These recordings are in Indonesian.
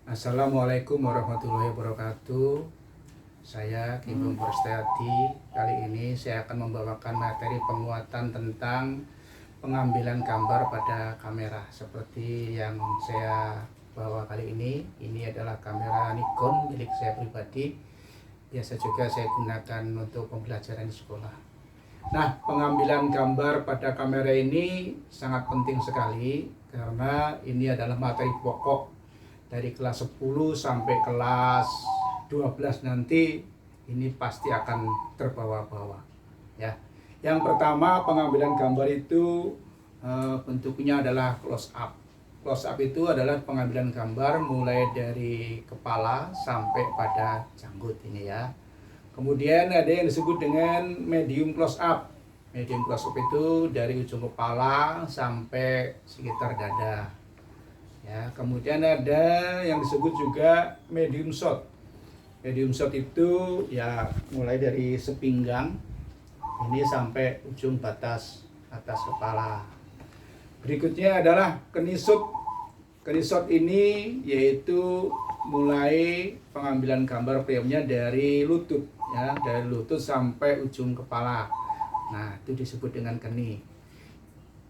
Assalamualaikum warahmatullahi wabarakatuh. Saya Kimbung Prestiyadi. Kali ini saya akan membawakan materi penguatan tentang pengambilan gambar pada kamera. Seperti yang saya bawa kali ini adalah kamera Nikon milik saya pribadi. Biasa juga saya gunakan untuk pembelajaran di sekolah. Nah, pengambilan gambar pada kamera ini sangat penting sekali karena ini adalah materi pokok dari kelas 10 sampai kelas 12 nanti ini pasti akan terbawa-bawa ya. Yang pertama, pengambilan gambar itu bentuknya adalah close up. Close up itu adalah pengambilan gambar mulai dari kepala sampai pada janggut ini ya. Kemudian ada yang disebut dengan medium close up. Medium close up itu dari ujung kepala sampai sekitar dada. Ya, kemudian ada yang disebut juga medium shot. Medium shot itu ya mulai dari sepinggang ini sampai ujung batas atas kepala. Berikutnya adalah kenisut. Kenisut ini yaitu mulai pengambilan gambar frame-nya dari lutut ya, dari lutut sampai ujung kepala. Nah, itu disebut dengan keni.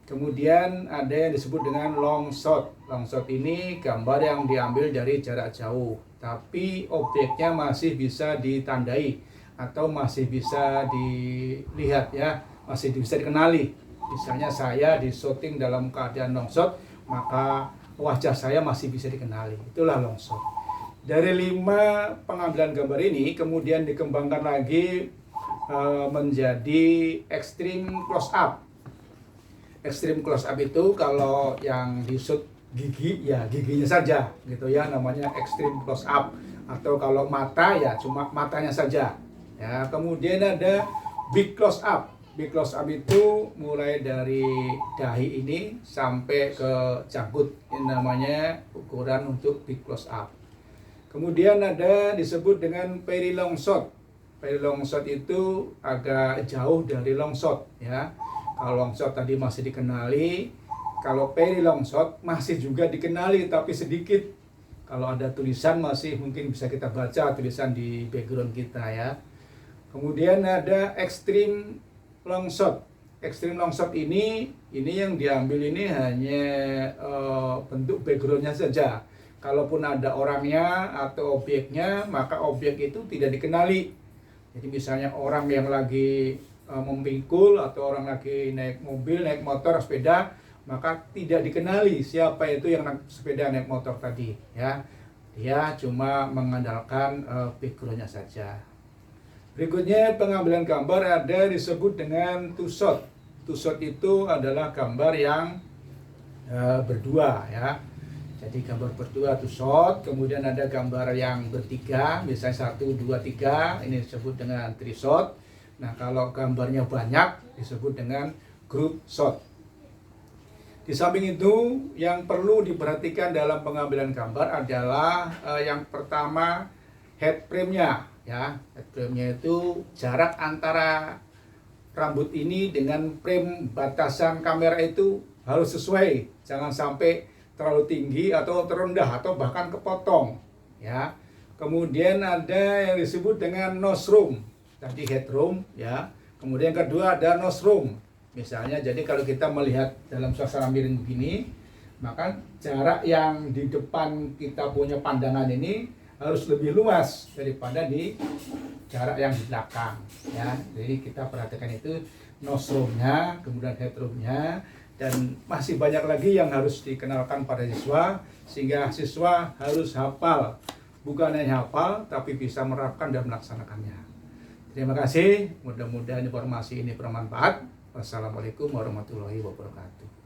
Kemudian ada yang disebut dengan long shot. Long shot ini gambar yang diambil dari jarak jauh, tapi objeknya masih bisa ditandai atau masih bisa dilihat ya, masih bisa dikenali. Misalnya saya di shooting dalam keadaan long shot, maka wajah saya masih bisa dikenali. Itulah long shot. Dari 5 pengambilan gambar ini kemudian dikembangkan lagi menjadi extreme close up. Extreme close up itu kalau yang di shoot gigi ya giginya saja gitu ya, namanya extreme close up. Atau kalau mata ya cuma matanya saja ya. Kemudian ada big close up. Big close up itu mulai dari dahi ini sampai ke janggut, ini namanya ukuran untuk big close up. Kemudian ada disebut dengan very long shot. Very long shot itu agak jauh dari long shot ya. Kalau long shot tadi masih dikenali, kalau very long shot masih juga dikenali tapi sedikit. Kalau ada tulisan masih mungkin bisa kita baca tulisan di background kita ya. Kemudian ada extreme long shot. Extreme long shot ini yang diambil ini hanya bentuk backgroundnya saja. Kalaupun ada orangnya atau objeknya, maka objek itu tidak dikenali. Jadi misalnya orang yang lagi memikul atau orang lagi naik mobil, naik motor, sepeda, maka tidak dikenali siapa itu yang naik sepeda, naik motor tadi ya. Dia cuma mengandalkan backgroundnya saja. Berikutnya pengambilan gambar ada disebut dengan two shot. Two shot itu adalah gambar yang berdua ya. Jadi gambar berdua two shot. Kemudian ada gambar yang bertiga, misalnya 1, 2, 3, ini disebut dengan three shot. Nah, kalau gambarnya banyak disebut dengan group shot. Di samping itu, yang perlu diperhatikan dalam pengambilan gambar adalah yang pertama head frame-nya ya. Head frame-nya itu jarak antara rambut ini dengan frame batasan kamera itu harus sesuai. Jangan sampai terlalu tinggi atau terendah atau bahkan kepotong ya. Kemudian ada yang disebut dengan nose room. Tadi headroom ya. Kemudian yang kedua ada nose room. Misalnya jadi kalau kita melihat dalam suasana miring begini, maka jarak yang di depan kita punya pandangan ini harus lebih luas daripada di jarak yang di belakang ya. Jadi kita perhatikan itu nose room-nya, kemudian headroom-nya, dan masih banyak lagi yang harus dikenalkan pada siswa sehingga siswa harus hafal. Bukan hanya hafal tapi bisa menerapkan dan melaksanakannya. Terima kasih, mudah-mudahan informasi ini bermanfaat. Wassalamualaikum warahmatullahi wabarakatuh.